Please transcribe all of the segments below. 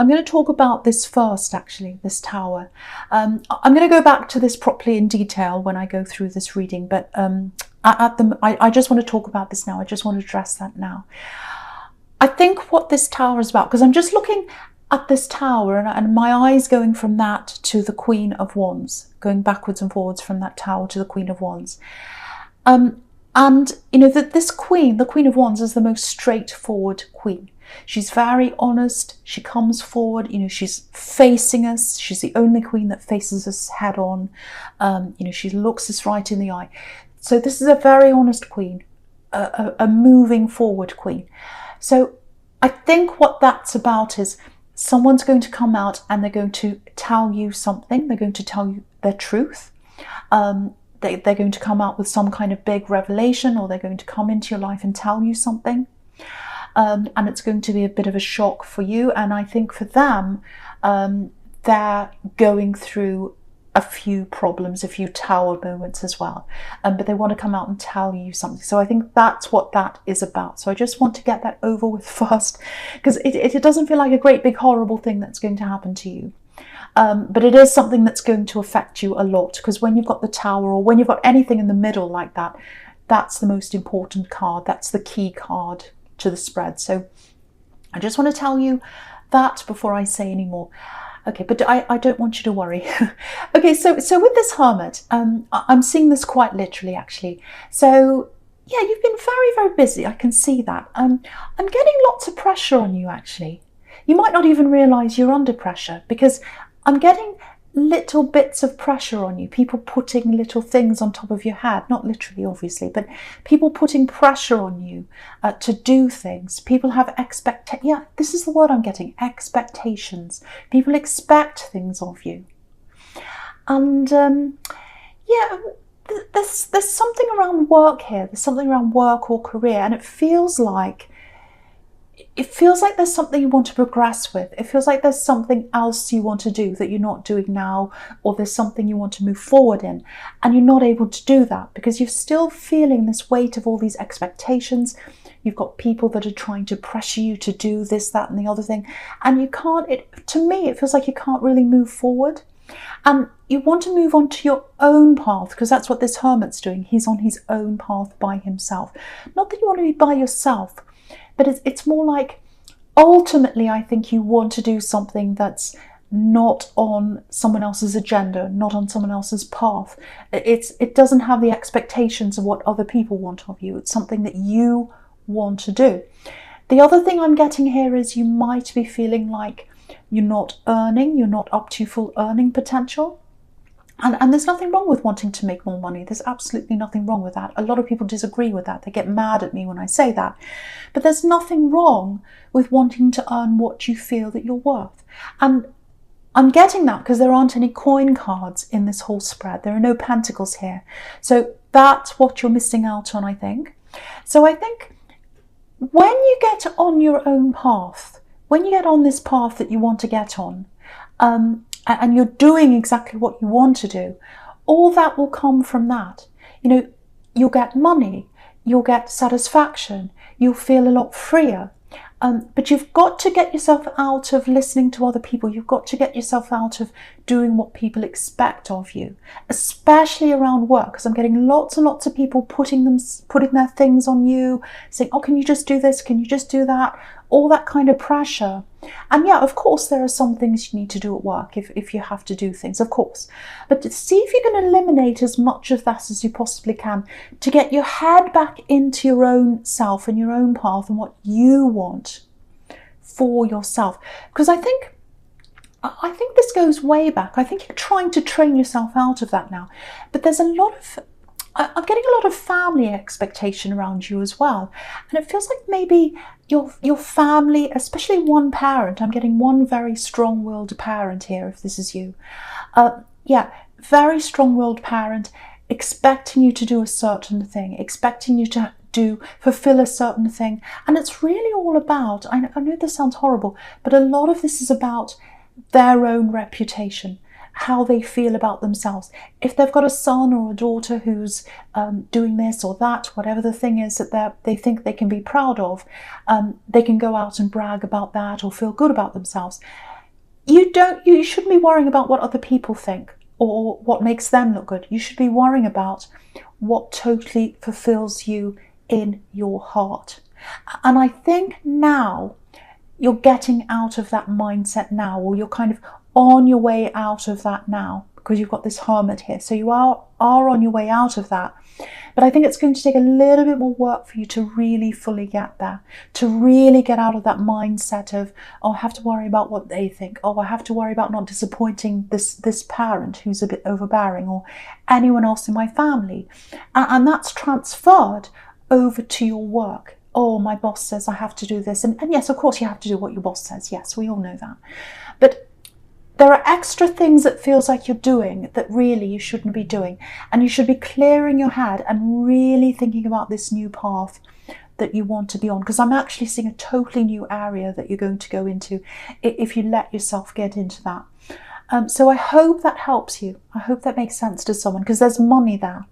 I'm going to talk about this first, actually, this Tower. I'm going to go back to this properly in detail when I go through this reading, but I just want to talk about this now. I just want to address that now. I think what this Tower is about, because I'm just looking at this Tower and my eyes going from that to the Queen of Wands, going backwards and forwards from that Tower to the Queen of Wands. And, you know, that this Queen, the Queen of Wands, is the most straightforward Queen. She's very honest. She comes forward, you know, she's facing us. She's the only Queen that faces us head on. You know, she looks us right in the eye. So this is a very honest Queen, a moving forward Queen. So I think what that's about is someone's going to come out and they're going to tell you something. They're going to tell you their truth. They're going to come out with some kind of big revelation, or they're going to come into your life and tell you something. And it's going to be a bit of a shock for you. And I think for them, they're going through a few problems, a few Tower moments as well. But they want to come out and tell you something. So I think that's what that is about. So I just want to get that over with first, because it doesn't feel like a great big horrible thing that's going to happen to you. But it is something that's going to affect you a lot, because when you've got the Tower, or when you've got anything in the middle like that, that's the most important card. That's the key card to the spread. So I just want to tell you that before I say any more. Okay, but I don't want you to worry. Okay, so with this Hermit, I'm seeing this quite literally, actually. So yeah, you've been very, very busy. I can see that. I'm getting lots of pressure on you, actually. You might not even realise you're under pressure, because I'm getting little bits of pressure on you. People putting little things on top of your head, not literally, obviously, but people putting pressure on you to do things. People have yeah, this is the word I'm getting, expectations. People expect things of you. And yeah, there's something around work here. There's something around work or career, and it feels like there's something you want to progress with. It feels like there's something else you want to do that you're not doing now, or there's something you want to move forward in, and you're not able to do that because you're still feeling this weight of all these expectations. You've got people that are trying to pressure you to do this, that, and the other thing, and you can't. To me, it feels like you can't really move forward. And you want to move on to your own path, because that's what this Hermit's doing. He's on his own path by himself. Not that you want to be by yourself, but it's more like, ultimately, I think you want to do something that's not on someone else's agenda, not on someone else's path. It doesn't have the expectations of what other people want of you. It's something that you want to do. The other thing I'm getting here is you might be feeling like you're not earning, you're not up to full earning potential. And there's nothing wrong with wanting to make more money. There's absolutely nothing wrong with that. A lot of people disagree with that. They get mad at me when I say that. But there's nothing wrong with wanting to earn what you feel that you're worth. And I'm getting that because there aren't any coin cards in this whole spread. There are no pentacles here. So that's what you're missing out on, I think. So I think when you get on your own path, when you get on this path that you want to get on, and you're doing exactly what you want to do, all that will come from that. You know, you'll get money, you'll get satisfaction, you'll feel a lot freer. But you've got to get yourself out of listening to other people. You've got to get yourself out of doing what people expect of you, especially around work, because I'm getting lots and lots of people putting their things on you, saying, oh, can you just do this? Can you just do that? All that kind of pressure. And yeah, of course, there are some things you need to do at work if you have to do things, of course. But see if you can eliminate as much of that as you possibly can to get your head back into your own self and your own path and what you want for yourself. Because I think this goes way back. I think you're trying to train yourself out of that now. But there's a lot of, I'm getting a lot of family expectation around you as well. And it feels like maybe your family, especially one parent, I'm getting one very strong-willed parent here, if this is you. Yeah, very strong-willed parent, expecting you to do a certain thing, expecting you to fulfill a certain thing. And it's really all about, I know this sounds horrible, but a lot of this is about their own reputation. how they feel about themselves. If they've got a son or a daughter who's doing this or that, whatever the thing is that they think they can be proud of, they can go out and brag about that or feel good about themselves. You shouldn't be worrying about what other people think or what makes them look good. You should be worrying about what totally fulfills you in your heart. And I think now you're getting out of that mindset now, or you're kind of on your way out of that now, because you've got this Hermit here. So you are on your way out of that. But I think it's going to take a little bit more work for you to really fully get there, to really get out of that mindset of, oh, I have to worry about what they think. Oh, I have to worry about not disappointing this parent who's a bit overbearing, or anyone else in my family. And that's transferred over to your work. Oh, my boss says I have to do this. And yes, of course you have to do what your boss says. Yes, we all know that. But there are extra things that feels like you're doing that really you shouldn't be doing. And you should be clearing your head and really thinking about this new path that you want to be on. Because I'm actually seeing a totally new area that you're going to go into if you let yourself get into that. So I hope that helps you. I hope that makes sense to someone, because there's money there.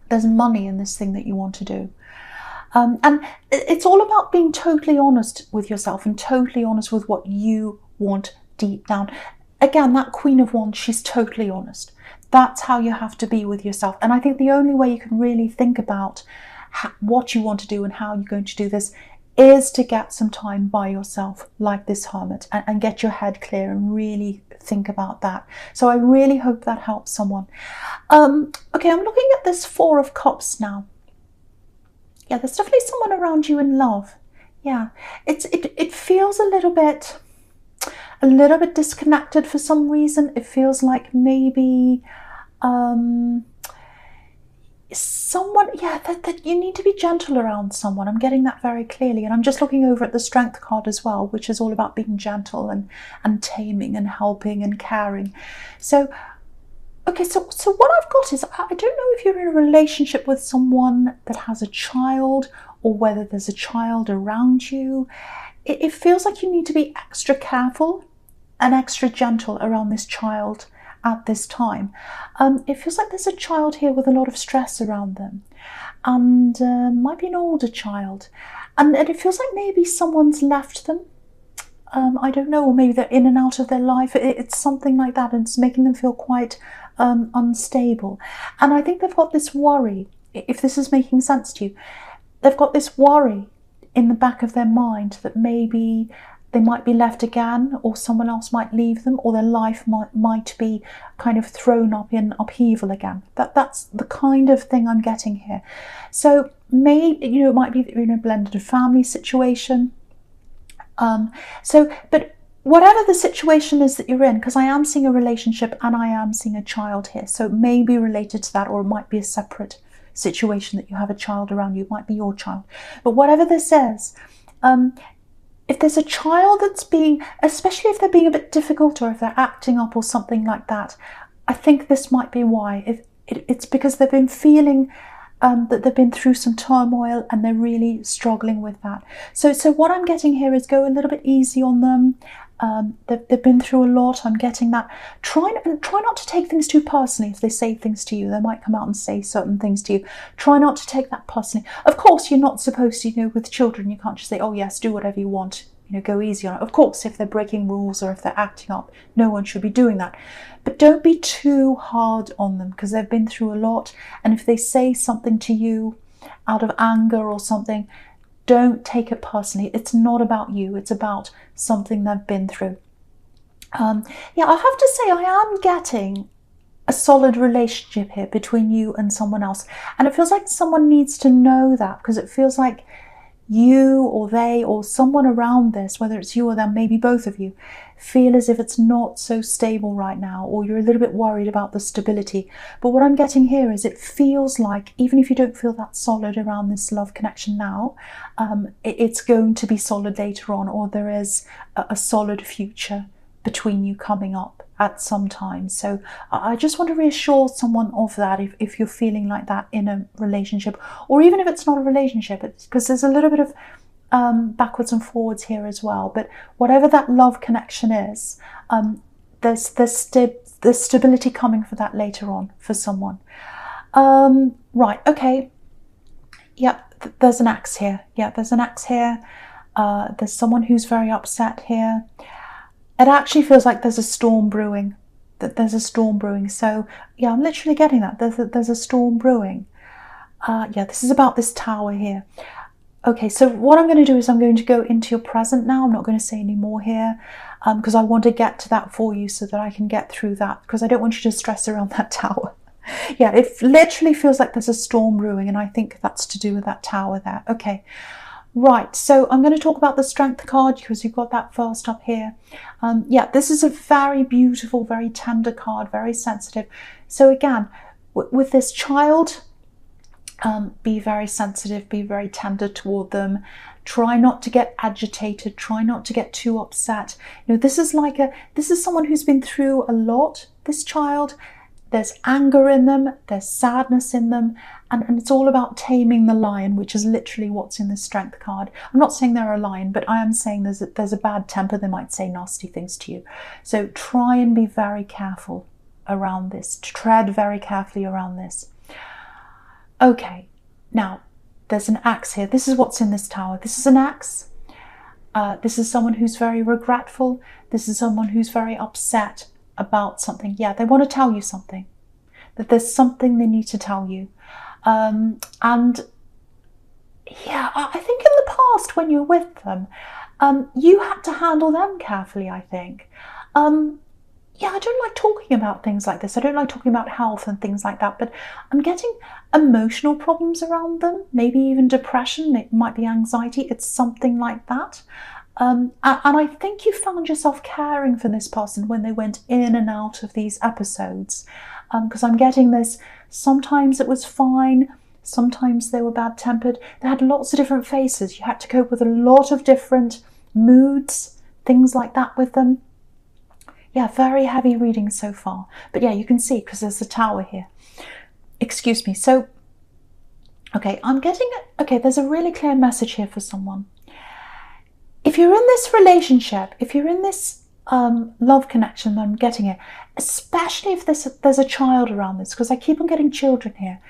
There's money in this thing that you want to do. And it's all about being totally honest with yourself and totally honest with what you want deep down. Again, that Queen of Wands, she's totally honest. That's how you have to be with yourself. And I think the only way you can really think about what you want to do and how you're going to do this is to get some time by yourself, like this Hermit, and get your head clear and really think about that. So I really hope that helps someone. Okay, I'm looking at this Four of Cups now. Yeah, there's definitely someone around you in love. Yeah, it feels a little bit disconnected for some reason. It feels like maybe someone, yeah, that you need to be gentle around someone. I'm getting that very clearly. And I'm just looking over at the Strength card as well, which is all about being gentle and taming and helping and caring. So okay, so what I've got is, I don't know if you're in a relationship with someone that has a child, or whether there's a child around you. It feels like you need to be extra careful and extra gentle around this child at this time. It feels like there's a child here with a lot of stress around them, and might be an older child. And it feels like maybe someone's left them. I don't know, or maybe they're in and out of their life. It's something like that, and it's making them feel quite unstable. And I think they've got this worry, if this is making sense to you, they've got this worry in the back of their mind that maybe they might be left again, or someone else might leave them, or their life might be kind of thrown up in upheaval again. That's the kind of thing I'm getting here. So maybe, you know, it might be that you're in a blended family situation. But whatever the situation is that you're in, because I am seeing a relationship and I am seeing a child here, so it may be related to that, or it might be a separate situation that you have a child around you. It might be your child. But whatever this is, if there's a child that's being, especially if they're being a bit difficult, or if they're acting up or something like that, I think this might be why. It's because they've been feeling that they've been through some turmoil and they're really struggling with that. So what I'm getting here is go a little bit easy on them. They've been through a lot. I'm getting that. Try not to take things too personally. If they say things to you, they might come out and say certain things to you. Try not to take that personally. Of course, you're not supposed to, you know, with children, you can't just say, oh yes, do whatever you want, you know, go easy on it. Of course, if they're breaking rules or if they're acting up, no one should be doing that. But don't be too hard on them, because they've been through a lot. And if they say something to you out of anger or something, don't take it personally. It's not about you. It's about something they've been through. Yeah, I have to say, I am getting a solid relationship here between you and someone else. And it feels like someone needs to know that, because it feels like you or they or someone around this, whether it's you or them, maybe both of you, feel as if it's not so stable right now, or you're a little bit worried about the stability. But what I'm getting here is it feels like, even if you don't feel that solid around this love connection now, it's going to be solid later on, or there is a solid future between you coming up at some time. So I just want to reassure someone of that, if you're feeling like that in a relationship, or even if it's not a relationship, because there's a little bit of backwards and forwards here as well. But whatever that love connection is, there's stability coming for that later on for someone. Right, okay. Yep, there's an axe here. Yeah, there's an axe here. There's someone who's very upset here. It actually feels like there's a storm brewing. There's a storm brewing. So yeah, I'm literally getting that. There's a storm brewing. Yeah, this is about this tower here. Okay, so what I'm going to do is I'm going to go into your present now. I'm not going to say any more here because I want to get to that for you so that I can get through that, because I don't want you to stress around that tower. Yeah, it literally feels like there's a storm brewing, and I think that's to do with that tower there. Okay, right, so I'm going to talk about the Strength card because you've got that first up here. Yeah, this is a very beautiful, very tender card, very sensitive. So again, with this child, be very sensitive, be very tender toward them. Try not to get agitated, try not to get too upset. You know, this is someone who's been through a lot, this child. There's anger in them, there's sadness in them, and it's all about taming the lion, which is literally what's in the Strength card. I'm not saying they're a lion, but I am saying there's a bad temper. They might say nasty things to you. So try and be very careful around this. Tread very carefully around this. Okay, now there's an axe here. This is what's in this tower. This is an axe. This is someone who's very regretful. This is someone who's very upset about something. Yeah, they want to tell you something, that there's something they need to tell you. And yeah, I think in the past when you're with them, you had to handle them carefully, I think. Yeah, I don't like talking about things like this. I don't like talking about health and things like that, but I'm getting emotional problems around them, maybe even depression, it might be anxiety, it's something like that. And I think you found yourself caring for this person when they went in and out of these episodes, because I'm getting this, sometimes it was fine, sometimes they were bad-tempered, they had lots of different faces, you had to cope with a lot of different moods, things like that with them. Yeah, very heavy reading so far. But yeah, you can see because there's a tower here. Excuse me. So, okay, there's a really clear message here for someone. If you're in this relationship, if you're in this love connection that I'm getting here, especially if there's a child around this, because I keep on getting children here,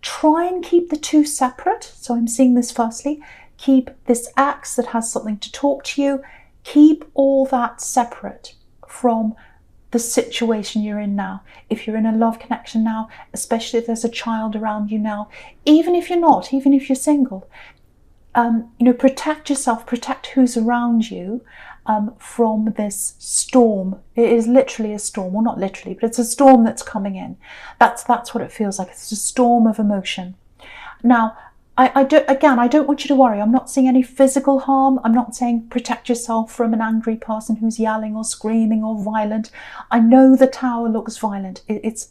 try and keep the two separate. So I'm seeing this firstly. Keep this axe that has something to talk to you. Keep all that separate from the situation you're in now. If you're in a love connection now, especially if there's a child around you now, even if you're not, even if you're single, you know, protect yourself, protect who's around you from this storm. It is literally a storm. Well, not literally, but it's a storm that's coming in. That's what it feels like. It's a storm of emotion. Now, I don't want you to worry. I'm not seeing any physical harm. I'm not saying protect yourself from an angry person who's yelling or screaming or violent. I know the tower looks violent.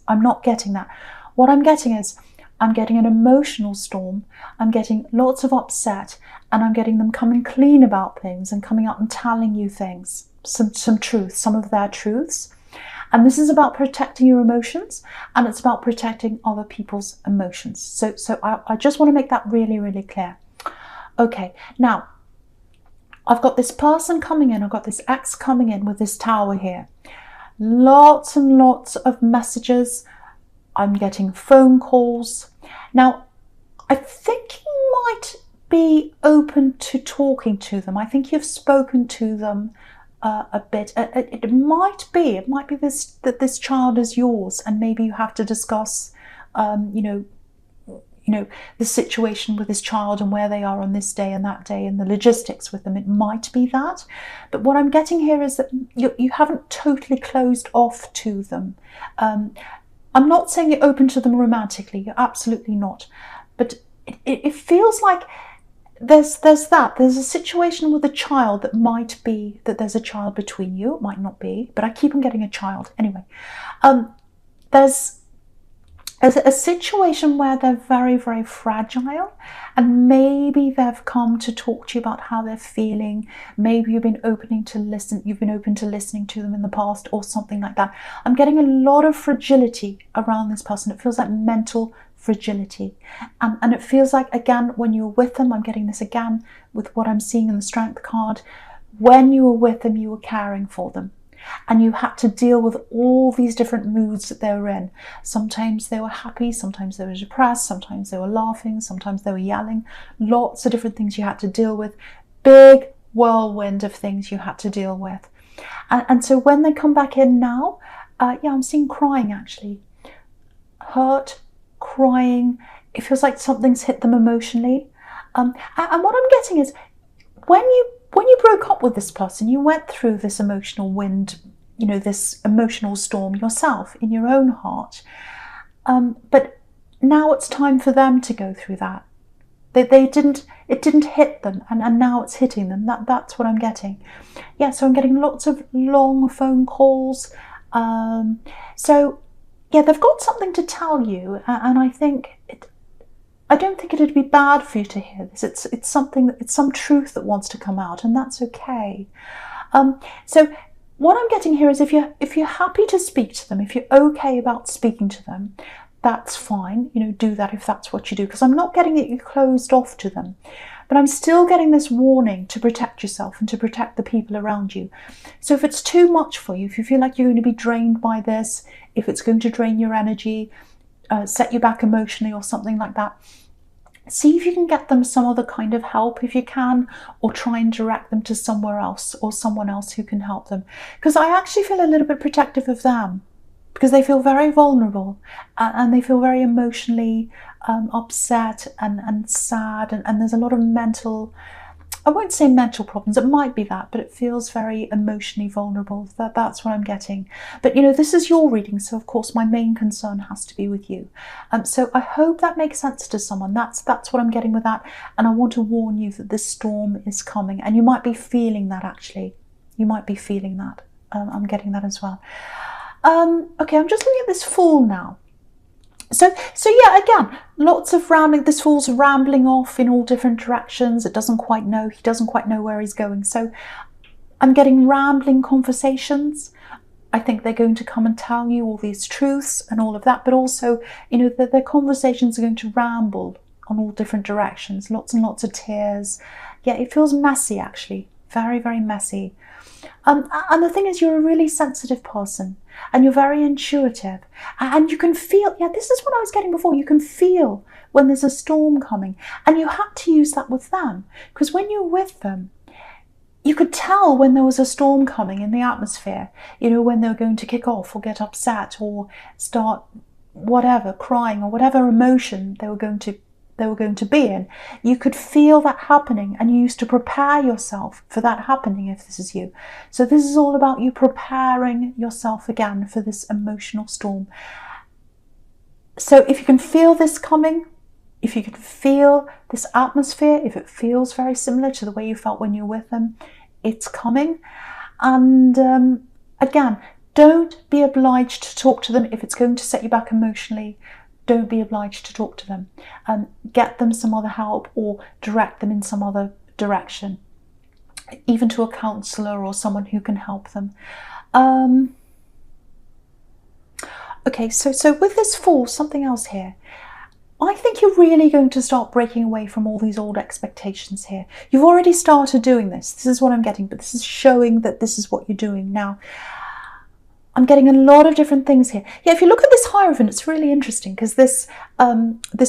I'm not getting that. What I'm getting is, I'm getting an emotional storm. I'm getting lots of upset, and I'm getting them coming clean about things and coming out and telling you things, some truth, some of their truths. And this is about protecting your emotions, and it's about protecting other people's emotions. So I just want to make that really, really clear. Okay, now, I've got this person coming in, I've got this ex coming in with this tower here. Lots and lots of messages. I'm getting phone calls. Now, I think you might be open to talking to them. I think you've spoken to them a bit. It might be this child is yours, and maybe you have to discuss, you know, the situation with this child and where they are on this day and that day and the logistics with them. It might be that, but what I'm getting here is that you haven't totally closed off to them. I'm not saying you're open to them romantically. You're absolutely not, but it feels like there's a situation with a child that might be that there's a child between you. It might not be, but I keep on getting a child anyway. There's a situation where they're very, very fragile, and maybe they've come to talk to you about how they're feeling. Maybe you've been open to listening to them in the past, or something like that. I'm getting a lot of fragility around this person. It feels like mental fragility, and it feels like, again, when you're with them, I'm getting this again with what I'm seeing in the Strength card, when you were with them, you were caring for them. and you had to deal with all these different moods that they were in. Sometimes they were happy, sometimes they were depressed, sometimes they were laughing, sometimes they were yelling. Lots of different things you had to deal with. Big whirlwind of things you had to deal with. And so when they come back in now, yeah, I'm seeing crying actually. Hurt, crying. It feels like something's hit them emotionally. And what I'm getting is when you broke up with this person, you went through this emotional wind, you know, this emotional storm yourself in your own heart. But now it's time for them to go through that. It didn't hit them, and now it's hitting them. That's what I'm getting. Yeah, so I'm getting lots of long phone calls. So yeah, they've got something to tell you, and I don't think it'd be bad for you to hear this. It's some truth that wants to come out, and that's okay. So what I'm getting here is if you're happy to speak to them, if you're okay about speaking to them, that's fine. You know, do that if that's what you do, because I'm not getting that you're closed off to them, but I'm still getting this warning to protect yourself and to protect the people around you. So if it's too much for you, if you feel like you're going to be drained by this, if it's going to drain your energy, set you back emotionally or something like that, see if you can get them some other kind of help if you can, or try and direct them to somewhere else or someone else who can help them. Because I actually feel a little bit protective of them, because they feel very vulnerable and they feel very emotionally upset and sad, and there's a lot of mental, I won't say mental problems, it might be that, but it feels very emotionally vulnerable. That's what I'm getting. But you know, this is your reading, so of course my main concern has to be with you. So I hope that makes sense to someone. That's what I'm getting with that, and I want to warn you that this storm is coming, and you might be feeling that actually. You might be feeling that. I'm getting that as well. Okay, I'm just looking at this Fool now. So yeah, again, lots of rambling. This Fool's rambling off in all different directions. He doesn't quite know where he's going. So I'm getting rambling conversations. I think they're going to come and tell you all these truths and all of that, but also, you know, their conversations are going to ramble on all different directions. Lots and lots of tears. Yeah, it feels messy actually. Very, very messy. And the thing is, you're a really sensitive person, and you're very intuitive, and you can feel, yeah, this is what I was getting before, you can feel when there's a storm coming, and you had to use that with them, because when you're with them, you could tell when there was a storm coming in the atmosphere, you know, when they were going to kick off or get upset or start whatever, crying or whatever emotion they were going to be in. You could feel that happening, and you used to prepare yourself for that happening if this is you. So this is all about you preparing yourself again for this emotional storm. So if you can feel this coming, if you can feel this atmosphere, if it feels very similar to the way you felt when you're with them, it's coming. And again, don't be obliged to talk to them if it's going to set you back emotionally. Don't be obliged to talk to them. Get them some other help, or direct them in some other direction, even to a counsellor or someone who can help them. Okay, so with this Fool, something else here. I think you're really going to start breaking away from all these old expectations here. You've already started doing this. This is what I'm getting, but this is showing that this is what you're doing now. I'm getting a lot of different things here. Yeah, if you look at this Hierophant, it's really interesting, because this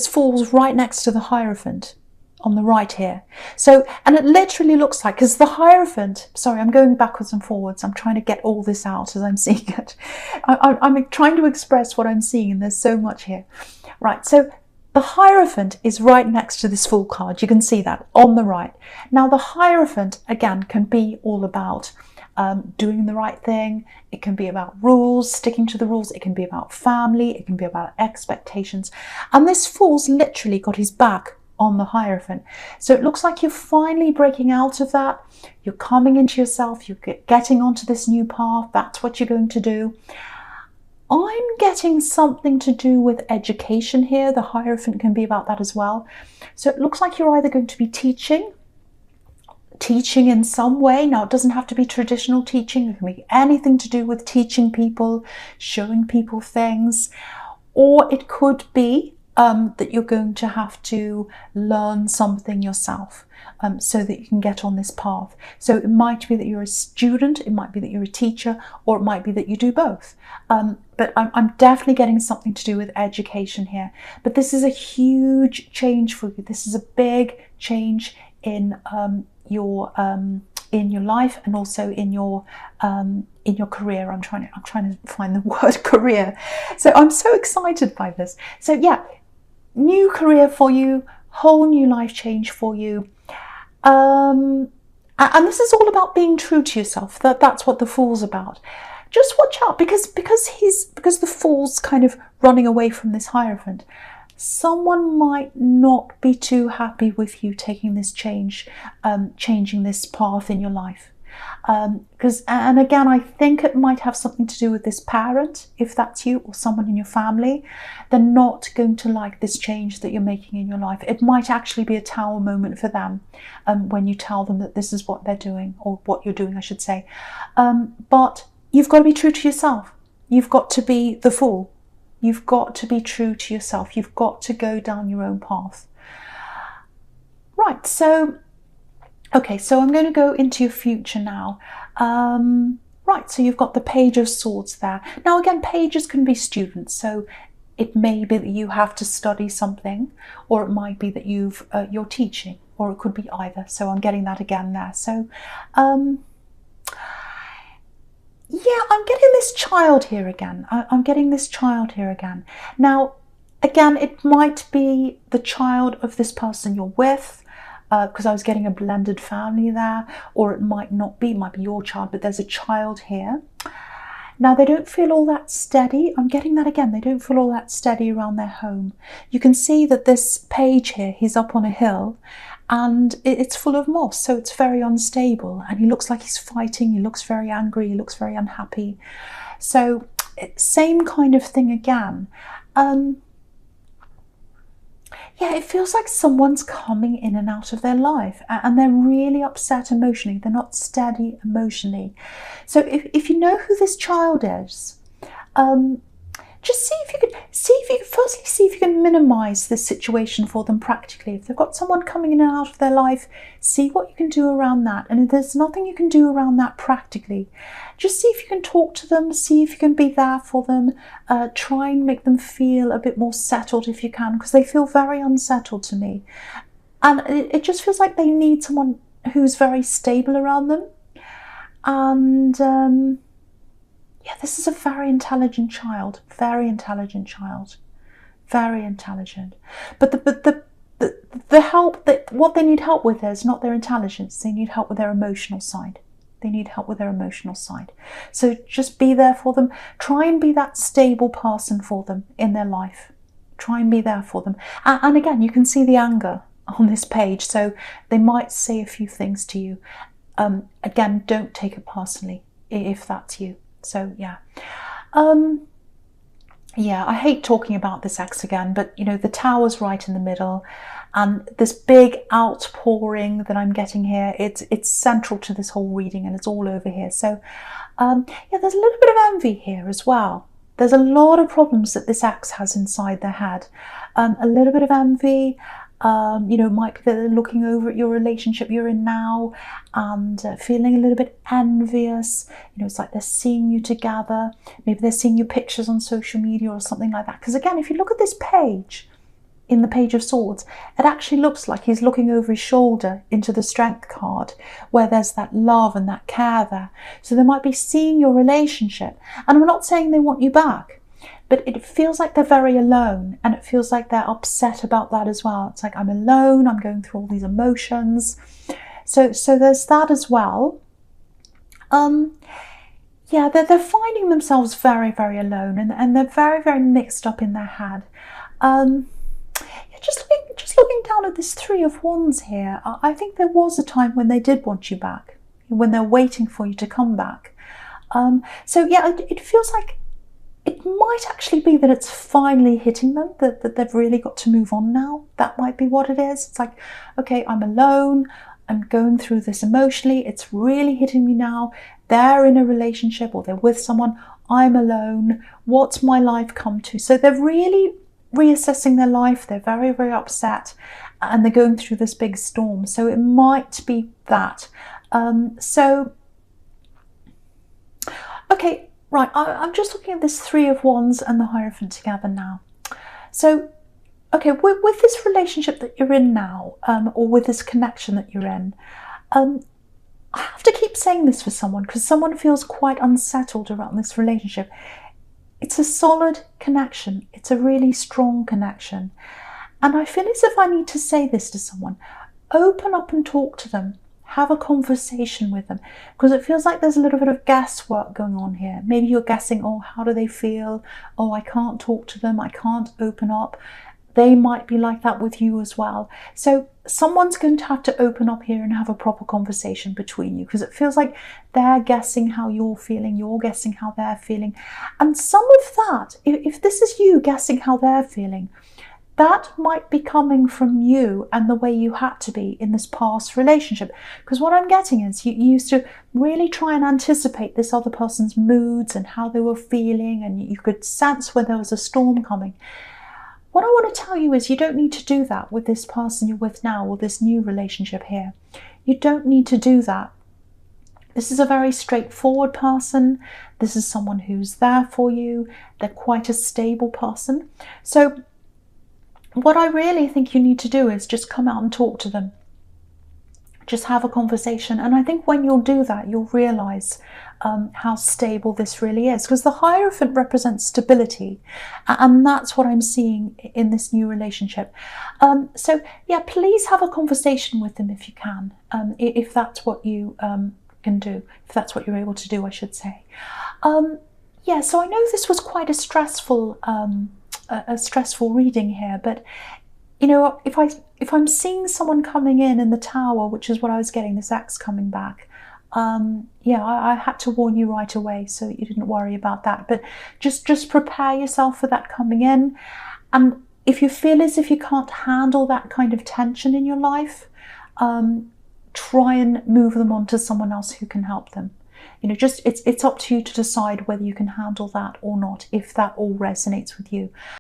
Fool's right next to the Hierophant on the right here. So, and it literally looks like, because the Hierophant, sorry, I'm going backwards and forwards. I'm trying to get all this out as I'm seeing it. I'm trying to express what I'm seeing, and there's so much here. Right, so the Hierophant is right next to this Fool card. You can see that on the right. Now, the Hierophant, again, can be all about doing the right thing. It can be about rules, sticking to the rules. It can be about family. It can be about expectations. And this Fool's literally got his back on the Hierophant. So it looks like you're finally breaking out of that. You're coming into yourself. You're getting onto this new path. That's what you're going to do. I'm getting something to do with education here. The Hierophant can be about that as well. So it looks like you're either going to be teaching in some way. Now, it doesn't have to be traditional teaching. It can be anything to do with teaching people, showing people things, or it could be that you're going to have to learn something yourself, so that you can get on this path. So it might be that you're a student, it might be that you're a teacher, or it might be that you do both. But I'm definitely getting something to do with education here. But this is a huge change for you. This is a big change in your life, and also in your career. I'm trying to find the word career. So I'm so excited by this. So yeah, new career for you, whole new life change for you. And this is all about being true to yourself. That's what the Fool's about. Just watch out, because the Fool's kind of running away from this Hierophant. Someone might not be too happy with you taking this change, changing this path in your life. And again, I think it might have something to do with this parent, if that's you, or someone in your family. They're not going to like this change that you're making in your life. It might actually be a Tower moment for them, when you tell them that this is what they're doing, or what you're doing, I should say. But you've got to be true to yourself. You've got to be the Fool. You've got to be true to yourself. You've got to go down your own path. Right, so, okay, so I'm going to go into your future now. Right, so you've got the Page of Swords there. Now again, pages can be students, so it may be that you have to study something, or it might be that you're teaching, or it could be either. So I'm getting that again there. So, yeah, I'm getting this child here again. I'm getting this child here again. Now, again, it might be the child of this person you're with, because I was getting a blended family there, or it might not be, it might be your child, but there's a child here. Now, they don't feel all that steady. I'm getting that again. They don't feel all that steady around their home. You can see that this page here, he's up on a hill, and it's full of moss, so it's very unstable, and he looks like he's fighting. He looks very angry. He looks very unhappy. So same kind of thing again. Yeah, it feels like someone's coming in and out of their life, and they're really upset emotionally. They're not steady emotionally. So if you know who this child is, just see if you can minimize this situation for them practically. If they've got someone coming in and out of their life, see what you can do around that. And if there's nothing you can do around that practically, just see if you can talk to them, see if you can be there for them, try and make them feel a bit more settled if you can, because they feel very unsettled to me. And it just feels like they need someone who's very stable around them. And yeah, this is a very intelligent child, very intelligent child, very intelligent. But the help, what they need help with is not their intelligence. They need help with their emotional side. They need help with their emotional side. So just be there for them. Try and be that stable person for them in their life. Try and be there for them. And again, you can see the anger on this page. So they might say a few things to you. Again, don't take it personally if that's you. So yeah. Yeah, I hate talking about this ex again, but you know, the Tower's right in the middle, and this big outpouring that I'm getting here, it's central to this whole reading, and it's all over here. So yeah, there's a little bit of envy here as well. There's a lot of problems that this ex has inside their head. A little bit of envy. You know, might be that they're looking over at your relationship you're in now and feeling a little bit envious. You know, it's like they're seeing you together. Maybe they're seeing your pictures on social media or something like that. Because again, if you look at this page, in the Page of Swords, it actually looks like he's looking over his shoulder into the Strength card, where there's that love and that care there. So they might be seeing your relationship. And I'm not saying they want you back, but it feels like they're very alone, and it feels like they're upset about that as well. It's like, I'm alone, I'm going through all these emotions. So there's that as well. Yeah, they're finding themselves very, very alone, and they're very, very mixed up in their head. Just looking down at this Three of Wands here, I think there was a time when they did want you back, when they're waiting for you to come back. So yeah, it feels like it might actually be that it's finally hitting them, that they've really got to move on now. That might be what it is. It's like, okay, I'm alone, I'm going through this emotionally, it's really hitting me now. They're in a relationship or they're with someone, I'm alone, what's my life come to? So they're really reassessing their life. They're very, very upset, and they're going through this big storm. So it might be that. Okay, right, I'm just looking at this Three of Wands and the Hierophant together now. So, okay, with this relationship that you're in now, or with this connection that you're in, I have to keep saying this for someone, because someone feels quite unsettled around this relationship. It's a solid connection. It's a really strong connection. And I feel as if I need to say this to someone. Open up and talk to them. Have a conversation with them, because it feels like there's a little bit of guesswork going on here. Maybe you're guessing, oh, how do they feel? Oh, I can't talk to them. I can't open up. They might be like that with you as well. So someone's going to have to open up here and have a proper conversation between you, because it feels like they're guessing how you're feeling, you're guessing how they're feeling. And some of that, if this is you guessing how they're feeling, that might be coming from you and the way you had to be in this past relationship. Because what I'm getting is you used to really try and anticipate this other person's moods and how they were feeling, and you could sense when there was a storm coming. What I want to tell you is you don't need to do that with this person you're with now, or this new relationship here. You don't need to do that. This is a very straightforward person. This is someone who's there for you. They're quite a stable person. So what I really think you need to do is just come out and talk to them. Just have a conversation. And I think when you'll do that, you'll realize how stable this really is. Because the Hierophant represents stability. And that's what I'm seeing in this new relationship. So yeah, please have a conversation with them if you can. If that's what you can do. If that's what you're able to do, I should say. Yeah, so I know this was quite a stressful reading here, but you know, if I'm seeing someone coming in the Tower, which is what I was getting, this ex coming back, yeah, I had to warn you right away, so you didn't worry about that. But just prepare yourself for that coming in. And if you feel as if you can't handle that kind of tension in your life, try and move them on to someone else who can help them. You know, just it's up to you to decide whether you can handle that or not, if that all resonates with you.